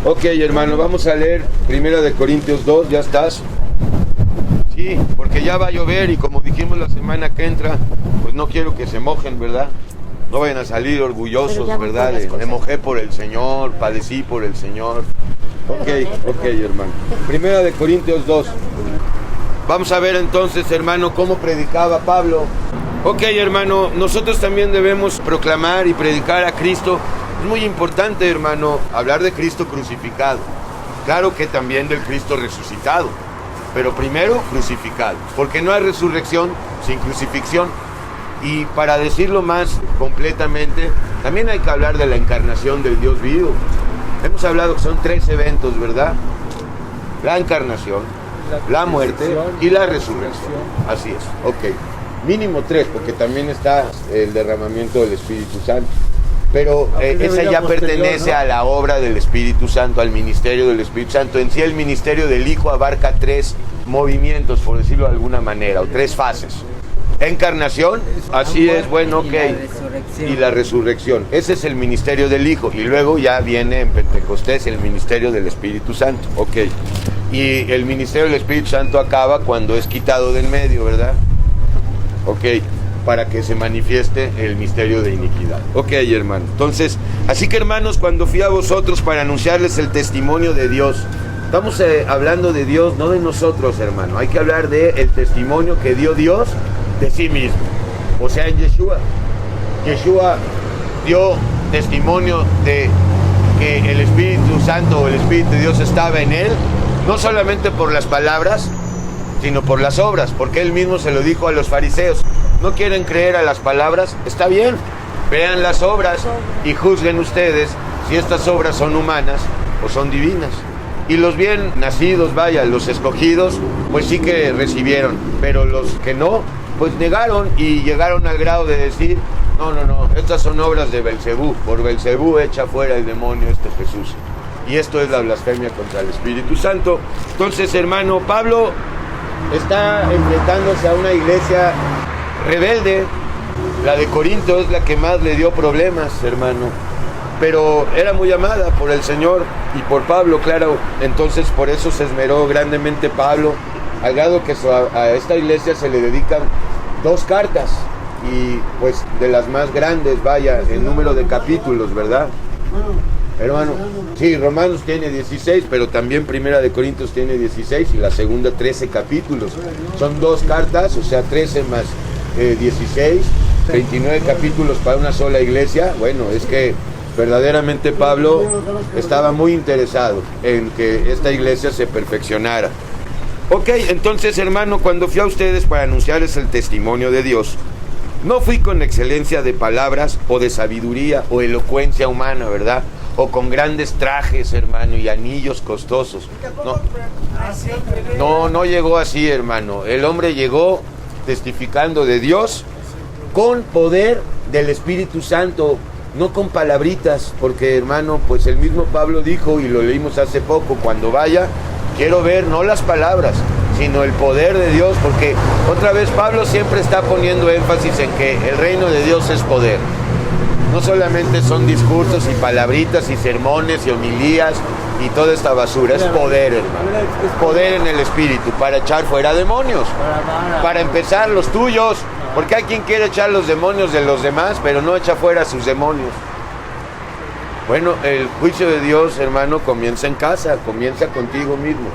Ok, hermano, vamos a leer 1 Corintios 2, ¿ya estás? Sí, porque ya va a llover y como dijimos la semana que entra, pues no quiero que se mojen, ¿verdad? No vayan a salir orgullosos, ¿verdad? Me mojé por el Señor, padecí por el Señor. Ok, hermano. 1 Corintios 2. Vamos a ver entonces, hermano, cómo predicaba Pablo. Ok, hermano, nosotros también debemos proclamar y predicar a Cristo. Es muy importante, hermano, hablar de Cristo crucificado. Claro que también del Cristo resucitado, pero primero crucificado, porque no hay resurrección sin crucifixión. Y para decirlo más completamente, también hay que hablar de la encarnación del Dios vivo. Hemos hablado que son 3 eventos, ¿verdad? La encarnación, la muerte y la resurrección. Así es, ok. Mínimo 3, porque también está el derramamiento del Espíritu Santo. Pero esa ya pertenece, ¿no?, a la obra del Espíritu Santo, al ministerio del Espíritu Santo. En sí el ministerio del Hijo abarca 3 movimientos, por decirlo de alguna manera, o 3 fases. Encarnación, así es, bueno, ok. Y la resurrección. Ese es el ministerio del Hijo. Y luego ya viene en Pentecostés el ministerio del Espíritu Santo, ok. Y el ministerio del Espíritu Santo acaba cuando es quitado del medio, ¿verdad? Ok, para que se manifieste el misterio de iniquidad. Ok, hermano. Entonces, así que, hermanos, cuando fui a vosotros para anunciarles el testimonio de Dios, estamos hablando de Dios, no de nosotros, hermano. Hay que hablar del testimonio que dio Dios de sí mismo. O sea, en Yeshua. Yeshua dio testimonio de que el Espíritu Santo o el Espíritu de Dios estaba en él, no solamente por las palabras, sino por las obras, porque él mismo se lo dijo a los fariseos. ¿No quieren creer a las palabras? Está bien, vean las obras y juzguen ustedes si estas obras son humanas o son divinas. Y los bien nacidos, vaya, los escogidos, pues sí que recibieron, pero los que no, pues negaron y llegaron al grado de decir, no, estas son obras de Belcebú, por Belcebú echa fuera el demonio este Jesús. Y esto es la blasfemia contra el Espíritu Santo. Entonces, hermano, Pablo está enfrentándose a una iglesia rebelde. La de Corinto es la que más le dio problemas, hermano, pero era muy amada por el Señor y por Pablo, claro. Entonces por eso se esmeró grandemente Pablo, al grado que a esta iglesia se le dedican 2 cartas, y pues de las más grandes, vaya, en número de capítulos, ¿verdad? Hermano, sí, Romanos tiene 16, pero también Primera de Corintios tiene 16 y la segunda 13 capítulos. Son 2 cartas, o sea, 13 más 16, 29 capítulos para una sola iglesia. Bueno, es que verdaderamente Pablo estaba muy interesado en que esta iglesia se perfeccionara. Ok, entonces, hermano, cuando fui a ustedes para anunciarles el testimonio de Dios, no fui con excelencia de palabras o de sabiduría o elocuencia humana, ¿verdad? O con grandes trajes, hermano, y anillos costosos. No llegó así, hermano. El hombre llegó testificando de Dios con poder del Espíritu Santo, no con palabritas, porque, hermano, pues el mismo Pablo dijo, y lo leímos hace poco, cuando vaya, quiero ver no las palabras, sino el poder de Dios, porque otra vez Pablo siempre está poniendo énfasis en que el reino de Dios es poder. No solamente son discursos y palabritas y sermones y homilías y toda esta basura, es poder, hermano. Poder en el Espíritu para echar fuera demonios. Para empezar, los tuyos, porque hay quien quiere echar los demonios de los demás, pero no echa fuera sus demonios. Bueno, el juicio de Dios, hermano, comienza en casa, comienza contigo mismo.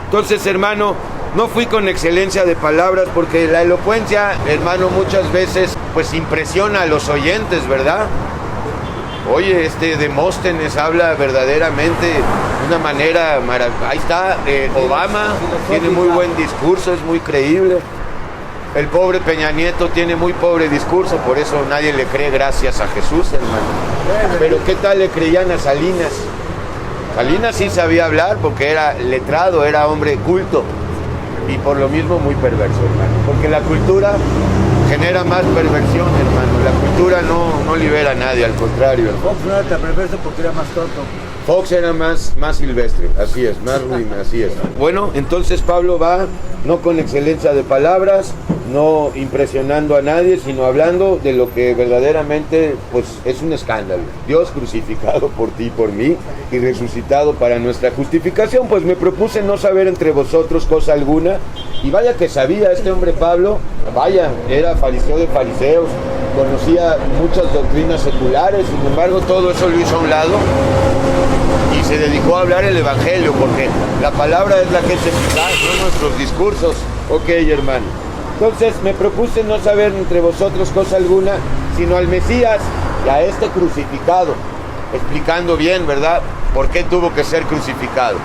Entonces, hermano, no fui con excelencia de palabras, porque la elocuencia, hermano, muchas veces pues impresiona a los oyentes, ¿verdad? Oye, Demóstenes habla verdaderamente de una manera maravillosa. Ahí está, Obama tiene muy buen discurso, es muy creíble. El pobre Peña Nieto tiene muy pobre discurso, por eso nadie le cree, gracias a Jesús, hermano. Pero ¿qué tal le creían a Salinas? Salinas sí sabía hablar porque era letrado, era hombre culto, y por lo mismo muy perverso, hermano. Porque la cultura genera más perversión, hermano. La escritura no libera a nadie, al contrario. Fox no era tan perverso porque era más tonto. Fox era más silvestre, así es, más ruin, así es. Bueno, entonces Pablo va no con excelencia de palabras, no impresionando a nadie, sino hablando de lo que verdaderamente pues es un escándalo. Dios crucificado por ti y por mí y resucitado para nuestra justificación. Pues me propuse no saber entre vosotros cosa alguna, y vaya que sabía este hombre Pablo, vaya, era fariseo de fariseos, conocía muchas doctrinas seculares, sin embargo todo eso lo hizo a un lado y se dedicó a hablar el evangelio, porque la palabra es la que es eficaz, no nuestros discursos. Ok, hermano. Entonces me propuse no saber entre vosotros cosa alguna, sino al Mesías y a este crucificado, explicando bien, ¿verdad?, por qué tuvo que ser crucificado.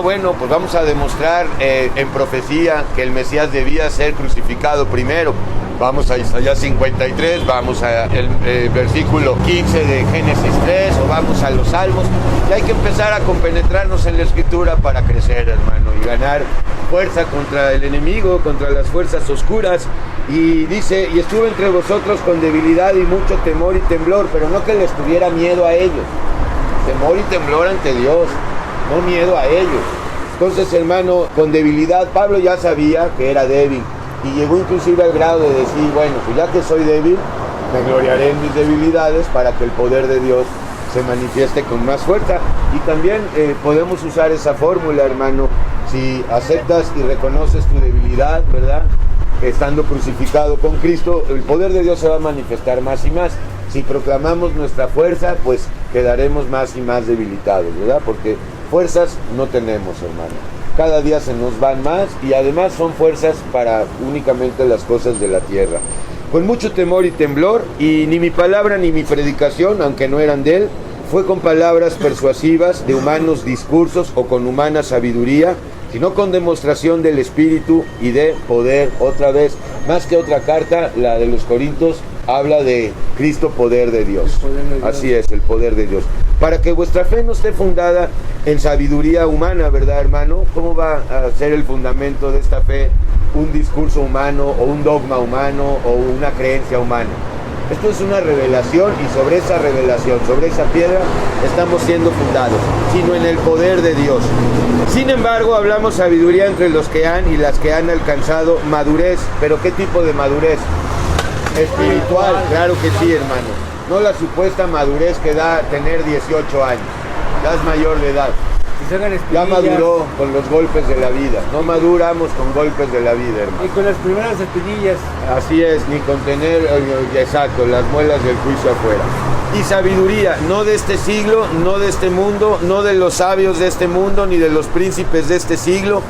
Bueno, pues vamos a demostrar en profecía que el Mesías debía ser crucificado primero. Vamos a Isaías 53, vamos al versículo 15 de Génesis 3, o vamos a los Salmos, y hay que empezar a compenetrarnos en la Escritura para crecer, hermano, y ganar fuerza contra el enemigo, contra las fuerzas oscuras. Y dice, y estuve entre vosotros con debilidad y mucho temor y temblor, pero no que les tuviera miedo a ellos, temor y temblor ante Dios, no miedo a ellos. Entonces, hermano, con debilidad, Pablo ya sabía que era débil, y llegó inclusive al grado de decir, bueno, pues ya que soy débil, me gloriaré en mis debilidades para que el poder de Dios se manifieste con más fuerza. Y también podemos usar esa fórmula, hermano, si aceptas y reconoces tu debilidad, ¿verdad?, estando crucificado con Cristo, el poder de Dios se va a manifestar más y más. Si proclamamos nuestra fuerza, pues quedaremos más y más debilitados, ¿verdad? Porque fuerzas no tenemos, hermano. Cada día se nos van más, y además son fuerzas para únicamente las cosas de la tierra. Con mucho temor y temblor, y ni mi palabra ni mi predicación, aunque no eran de él, fue con palabras persuasivas de humanos discursos o con humana sabiduría, sino con demostración del Espíritu y de poder. Otra vez, más que otra carta, la de los Corintios habla de Cristo, poder de Dios. Así es, el poder de Dios. Para que vuestra fe no esté fundada en sabiduría humana, ¿verdad, hermano? ¿Cómo va a ser el fundamento de esta fe un discurso humano, o un dogma humano, o una creencia humana? Esto es una revelación, y sobre esa revelación, sobre esa piedra, estamos siendo fundados, sino en el poder de Dios. Sin embargo, hablamos sabiduría entre los que han y las que han alcanzado madurez. ¿Pero qué tipo de madurez? Espiritual, claro que sí, hermano. No la supuesta madurez que da tener 18 años. Ya es mayor de edad. Ya maduró con los golpes de la vida. No maduramos con golpes de la vida, hermano. Y con las primeras espinillas. Así es, ni con tener, exacto, las muelas del juicio afuera. Y sabiduría, no de este siglo, no de este mundo, no de los sabios de este mundo, ni de los príncipes de este siglo.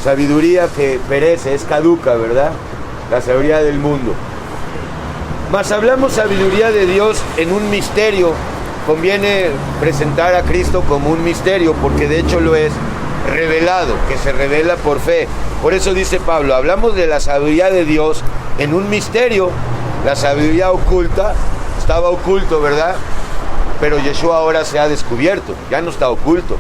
Sabiduría que perece, es caduca, ¿verdad? La sabiduría del mundo. Mas hablamos sabiduría de Dios en un misterio. Conviene presentar a Cristo como un misterio, porque de hecho lo es, revelado, que se revela por fe. Por eso dice Pablo, hablamos de la sabiduría de Dios en un misterio. La sabiduría oculta, estaba oculto, ¿verdad? Pero Yeshua ahora se ha descubierto, ya no está oculto,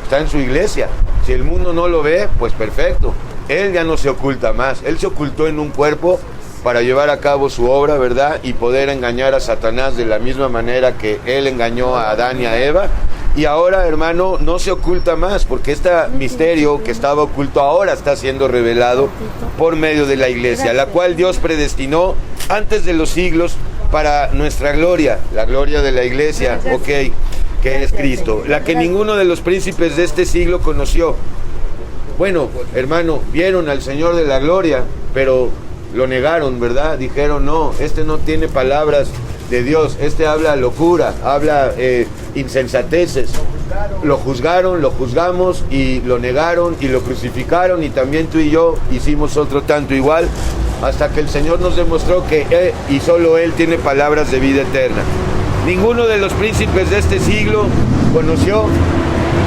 está en su iglesia. Si el mundo no lo ve, pues perfecto. Él ya no se oculta más. Él se ocultó en un cuerpo para llevar a cabo su obra, ¿verdad? Y poder engañar a Satanás de la misma manera que él engañó a Adán y a Eva. Y ahora, hermano, no se oculta más, porque este misterio que estaba oculto ahora está siendo revelado por medio de la iglesia, la cual Dios predestinó antes de los siglos para nuestra gloria, la gloria de la iglesia, ok, que es Cristo, la que ninguno de los príncipes de este siglo conoció. Bueno, hermano, vieron al Señor de la gloria, pero lo negaron, ¿verdad? Dijeron, no, este no tiene palabras de Dios, este habla locura, habla insensateces. Lo juzgaron, lo juzgamos y lo negaron y lo crucificaron, y también tú y yo hicimos otro tanto igual, hasta que el Señor nos demostró que Él y solo Él tiene palabras de vida eterna. Ninguno de los príncipes de este siglo conoció.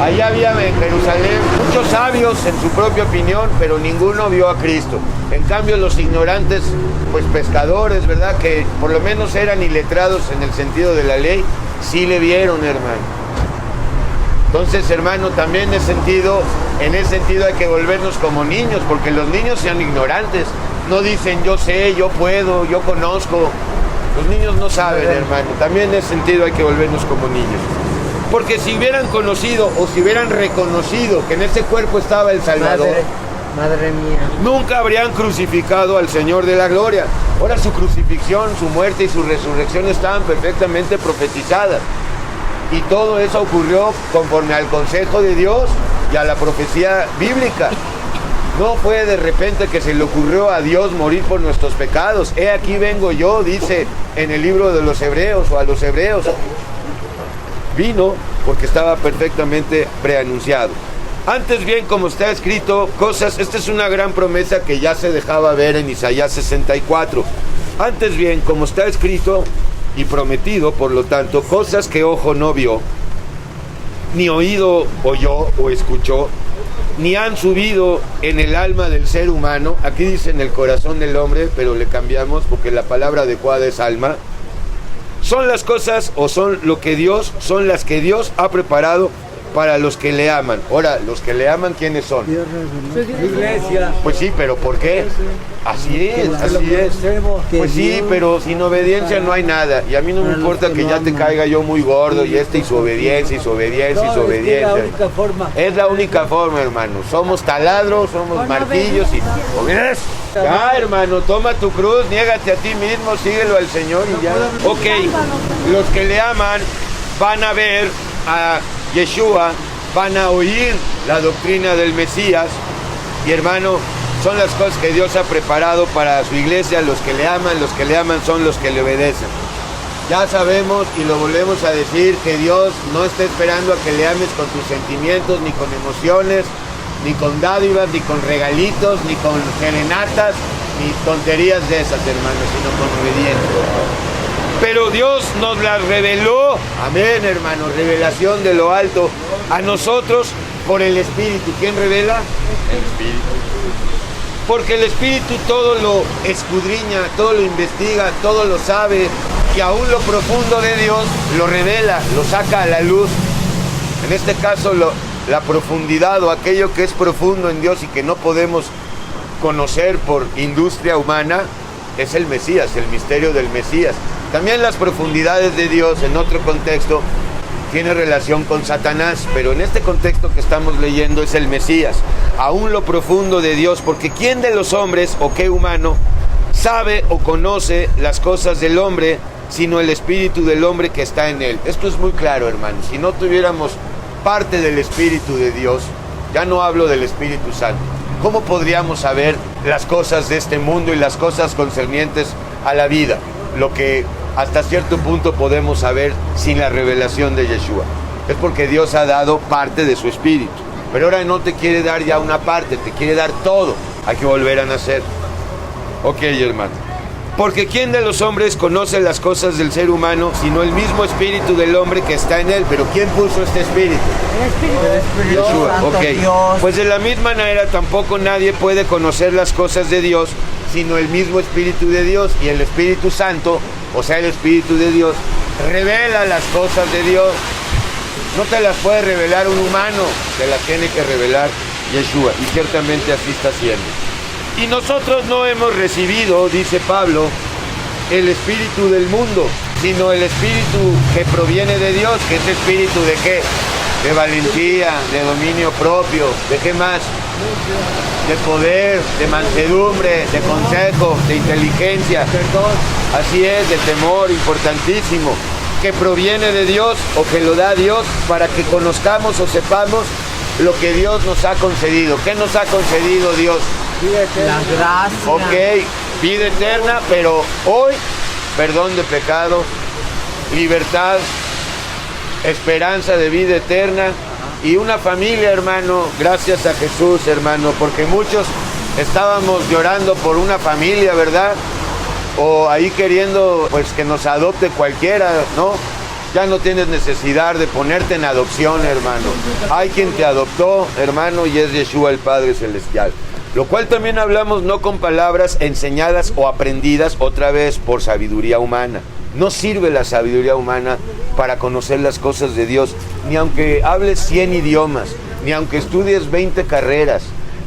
Allá había en Jerusalén muchos sabios en su propia opinión, pero ninguno vio a Cristo. En cambio, los ignorantes, pues pescadores, ¿verdad?, que por lo menos eran iletrados en el sentido de la ley, sí le vieron, hermano. Entonces, hermano, también en ese sentido hay que volvernos como niños, porque los niños sean ignorantes. No dicen yo sé, yo puedo, yo conozco. Los niños no saben, hermano. También en ese sentido hay que volvernos como niños. Porque si hubieran conocido o si hubieran reconocido que en ese cuerpo estaba el Salvador, Madre mía. nunca habrían crucificado al Señor de la gloria. Ahora su crucifixión, su muerte y su resurrección estaban perfectamente profetizadas. Y todo eso ocurrió conforme al consejo de Dios y a la profecía bíblica. No fue de repente que se le ocurrió a Dios morir por nuestros pecados. He aquí vengo yo, dice en el libro de los Hebreos o a los Hebreos. Vino porque estaba perfectamente preanunciado. Antes bien, como está escrito, esta es una gran promesa que ya se dejaba ver en Isaías 64. Antes bien, como está escrito y prometido, por lo tanto, cosas que ojo no vio, ni oído oyó o escuchó, ni han subido en el alma del ser humano. Aquí dice en el corazón del hombre, pero le cambiamos porque la palabra adecuada es alma. Son las cosas o son las que Dios ha preparado para los que le aman. Ahora, los que le aman, ¿quiénes son? Iglesia. Pues sí, pero ¿por qué? Así es. Pues sí, pero sin obediencia no hay nada. Y a mí no me importa que ya te caiga yo muy gordo y su obediencia, y su obediencia, y su obediencia. Es la única forma, hermano. Somos taladros, somos martillos y... ¿Obediencia? Ya, hermano, toma tu cruz, niégate a ti mismo, síguelo al Señor y ya. Ok, los que le aman van a ver a Yeshua, van a oír la doctrina del Mesías. Y hermano, son las cosas que Dios ha preparado para su iglesia. Los que le aman son los que le obedecen. Ya sabemos y lo volvemos a decir que Dios no está esperando a que le ames con tus sentimientos, ni con emociones, ni con dádivas, ni con regalitos, ni con serenatas, ni tonterías de esas, hermano, sino con obediencia. Pero Dios nos las reveló, amén, hermano, revelación de lo alto, a nosotros por el Espíritu. ¿Quién revela? El Espíritu. Porque el Espíritu todo lo escudriña, todo lo investiga, todo lo sabe, y aún lo profundo de Dios lo revela, lo saca a la luz. En este caso, la profundidad o aquello que es profundo en Dios y que no podemos conocer por industria humana, es el Mesías, el misterio del Mesías. También las profundidades de Dios, en otro contexto, tiene relación con Satanás, pero en este contexto que estamos leyendo es el Mesías. Aún lo profundo de Dios, porque ¿quién de los hombres o qué humano sabe o conoce las cosas del hombre, sino el espíritu del hombre que está en él? Esto es muy claro, hermanos. Si no tuviéramos parte del Espíritu de Dios, ya no hablo del Espíritu Santo, ¿cómo podríamos saber las cosas de este mundo y las cosas concernientes a la vida? Lo que hasta cierto punto podemos saber sin la revelación de Yeshua. Es porque Dios ha dado parte de su Espíritu. Pero ahora no te quiere dar ya una parte, te quiere dar todo. Hay que volver a nacer. Ok, hermano. Porque ¿quién de los hombres conoce las cosas del ser humano, sino el mismo espíritu del hombre que está en él? Pero ¿quién puso este espíritu? El Espíritu Yeshua. Santo, Ok. Dios. Pues de la misma manera tampoco nadie puede conocer las cosas de Dios, sino el mismo Espíritu de Dios. Y el Espíritu Santo, o sea, el Espíritu de Dios, revela las cosas de Dios. No te las puede revelar un humano, te las tiene que revelar Yeshua. Y ciertamente así está siendo. Y nosotros no hemos recibido, dice Pablo, el espíritu del mundo, sino el espíritu que proviene de Dios. ¿Que es espíritu de qué? De valentía, de dominio propio, ¿de qué más? De poder, de mansedumbre, de consejo, de inteligencia. Así es, de temor, importantísimo. Que proviene de Dios o que lo da Dios para que conozcamos o sepamos lo que Dios nos ha concedido. ¿Qué nos ha concedido Dios? La gracia. Ok, vida eterna, pero hoy, perdón de pecado, libertad, esperanza de vida eterna y una familia, hermano, gracias a Jesús, hermano, porque muchos estábamos llorando por una familia, ¿verdad? O ahí queriendo, pues, que nos adopte cualquiera, ¿no? Ya no tienes necesidad de ponerte en adopción, hermano. Hay quien te adoptó, hermano, y es Yeshua el Padre Celestial. Lo cual también hablamos no con palabras enseñadas o aprendidas otra vez por sabiduría humana. No sirve la sabiduría humana para conocer las cosas de Dios, ni aunque hables 100 idiomas, ni aunque estudies 20 carreras,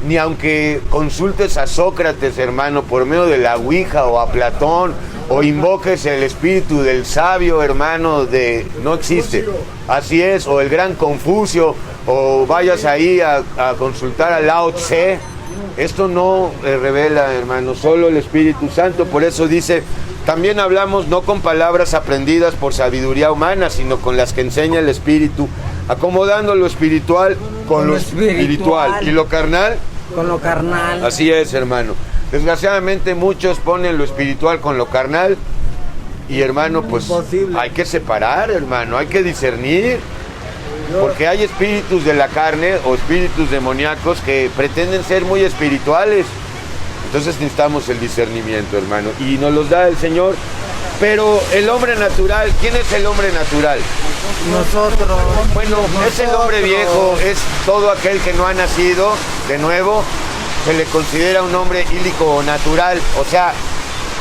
ni aunque consultes a Sócrates, hermano, por medio de la Ouija, o a Platón, o invoques el espíritu del sabio, hermano, no existe. Así es, o el gran Confucio, o vayas ahí a consultar a Lao Tse. Esto no revela, hermano, solo el Espíritu Santo. Por eso dice, también hablamos no con palabras aprendidas por sabiduría humana, sino con las que enseña el Espíritu, acomodando lo espiritual con lo espiritual y lo carnal con lo carnal. Así es, hermano. Desgraciadamente muchos ponen lo espiritual con lo carnal y, hermano, pues hay que separar, hermano, hay que discernir, porque hay espíritus de la carne o espíritus demoníacos que pretenden ser muy espirituales. Entonces necesitamos el discernimiento, hermano, y nos los da el Señor. Pero el hombre natural, ¿quién es el hombre natural? Nosotros. Bueno, es el hombre viejo, es todo aquel que no ha nacido de nuevo, se le considera un hombre ílico o natural. O sea,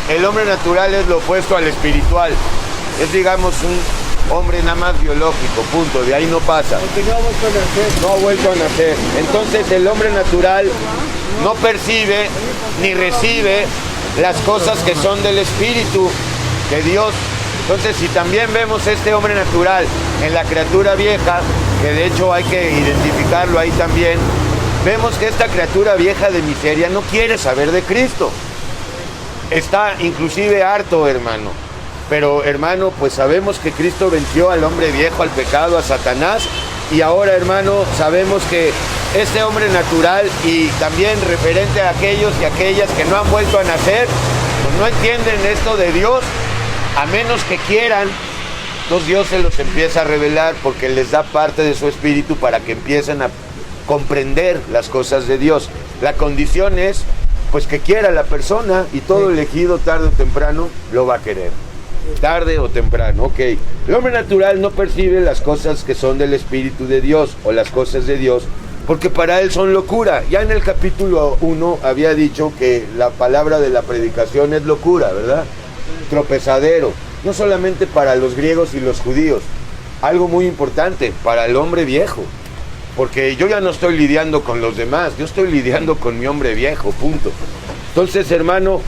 el hombre natural es lo opuesto al espiritual. Es, digamos, un hombre nada más biológico, punto, de ahí no pasa. Porque no ha vuelto a nacer. No ha vuelto a nacer. Entonces el hombre natural no percibe ni recibe las cosas que son del espíritu de Dios. Entonces, si también vemos este hombre natural en la criatura vieja, que de hecho hay que identificarlo ahí también, vemos que esta criatura vieja de miseria no quiere saber de Cristo. Está inclusive harto, hermano. Pero, hermano, pues sabemos que Cristo venció al hombre viejo, al pecado, a Satanás. Y ahora, hermano, sabemos que este hombre natural, y también referente a aquellos y aquellas que no han vuelto a nacer, pues no entienden esto de Dios, a menos que quieran. Entonces Dios se los empieza a revelar porque les da parte de su espíritu para que empiecen a comprender las cosas de Dios. La condición es, pues, que quiera la persona, y todo elegido tarde o temprano lo va a querer. Tarde o temprano, ok. El hombre natural no percibe las cosas que son del Espíritu de Dios o las cosas de Dios, porque para él son locura. Ya en el capítulo 1 había dicho que la palabra de la predicación es locura, ¿verdad? Tropezadero, no solamente para los griegos y los judíos, algo muy importante, para el hombre viejo, porque yo ya no estoy lidiando con los demás, yo estoy lidiando con mi hombre viejo, punto. Entonces, hermano,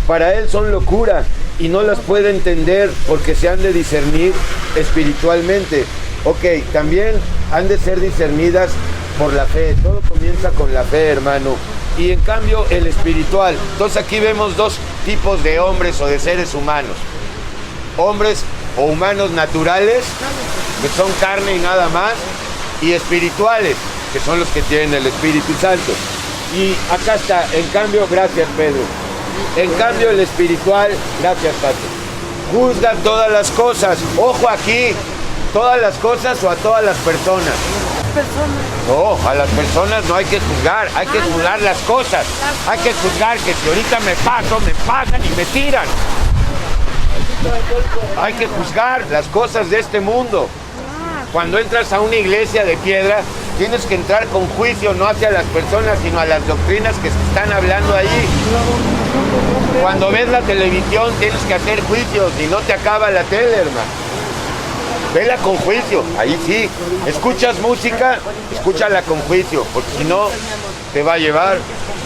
para él son locura y no las puede entender porque se han de discernir espiritualmente. Ok, también han de ser discernidas por la fe, todo comienza con la fe, hermano. Y en cambio el espiritual, entonces aquí vemos dos tipos de hombres o de seres humanos. Hombres o humanos naturales, que son carne y nada más, y espirituales, que son los que tienen el Espíritu Santo. Y acá está, en cambio, gracias Pedro, en cambio el espiritual, gracias Pato, juzga todas las cosas. Ojo aquí, todas las cosas o a todas las personas. No, a las personas no hay que juzgar, hay que juzgar las cosas. Hay que juzgar que si ahorita me paso, me pagan y me tiran. Hay que juzgar las cosas de este mundo. Cuando entras a una iglesia de piedra, tienes que entrar con juicio, no hacia las personas, sino a las doctrinas que se están hablando ahí. Cuando ves la televisión, tienes que hacer juicios y no te acaba la tele, hermano. Vela con juicio, ahí sí. Escuchas música, escúchala con juicio, porque si no, te va a llevar.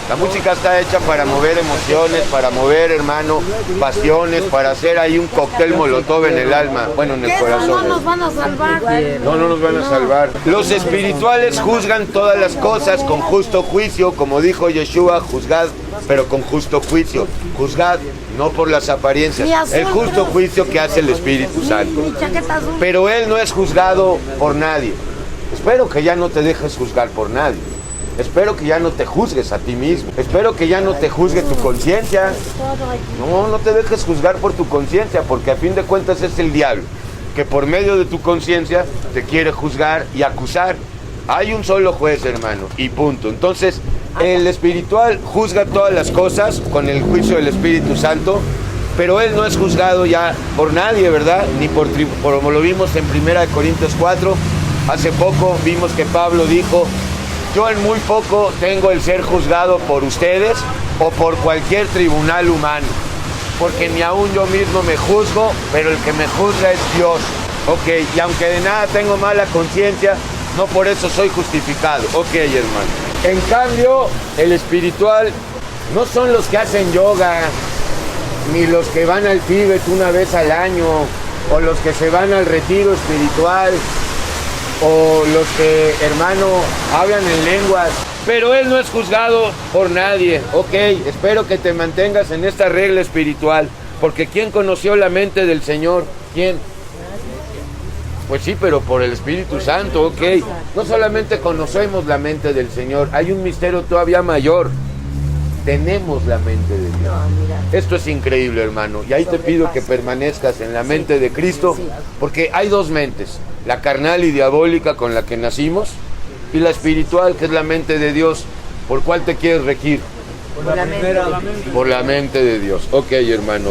La música está hecha para mover emociones, para mover, hermano, pasiones, para hacer ahí un cóctel molotov en el alma, bueno, en el corazón. No nos van a salvar. No nos van a salvar. Los espirituales juzgan todas las cosas con justo juicio, como dijo Yeshua, juzgad, pero con justo juicio. Juzgad, no por las apariencias. El justo juicio que hace el Espíritu Santo. Pero Él no es juzgado por nadie. Espero que ya no te dejes juzgar por nadie. Espero que ya no te juzgues a ti mismo. Espero que ya no te juzgue tu conciencia. No te dejes juzgar por tu conciencia, porque a fin de cuentas es el diablo que por medio de tu conciencia te quiere juzgar y acusar. Hay un solo juez, hermano, y punto. Entonces, el espiritual juzga todas las cosas con el juicio del Espíritu Santo, pero él no es juzgado ya por nadie, ¿verdad? Ni por como lo vimos en 1 Corintios 4. Hace poco vimos que Pablo dijo: yo en muy poco tengo el ser juzgado por ustedes o por cualquier tribunal humano, porque ni aún yo mismo me juzgo, pero el que me juzga es Dios. Ok, y aunque de nada tengo mala conciencia, no por eso soy justificado. Ok, hermano. En cambio, el espiritual no son los que hacen yoga, ni los que van al Tíbet una vez al año, o los que se van al retiro espiritual, o los que, hermano, hablan en lenguas. Pero Él no es juzgado por nadie. Ok, espero que te mantengas en esta regla espiritual, porque ¿quién conoció la mente del Señor? ¿Quién? Pues sí, pero por el Espíritu Santo, ok. No solamente conocemos la mente del Señor, hay un misterio todavía mayor. Tenemos la mente de Dios. Esto es increíble, hermano. Y ahí te pido que permanezcas en la mente de Cristo, porque hay dos mentes: la carnal y diabólica con la que nacimos, y la espiritual, que es la mente de Dios. ¿Por cuál te quieres regir? Por la mente. Por la mente de Dios. Ok, hermano.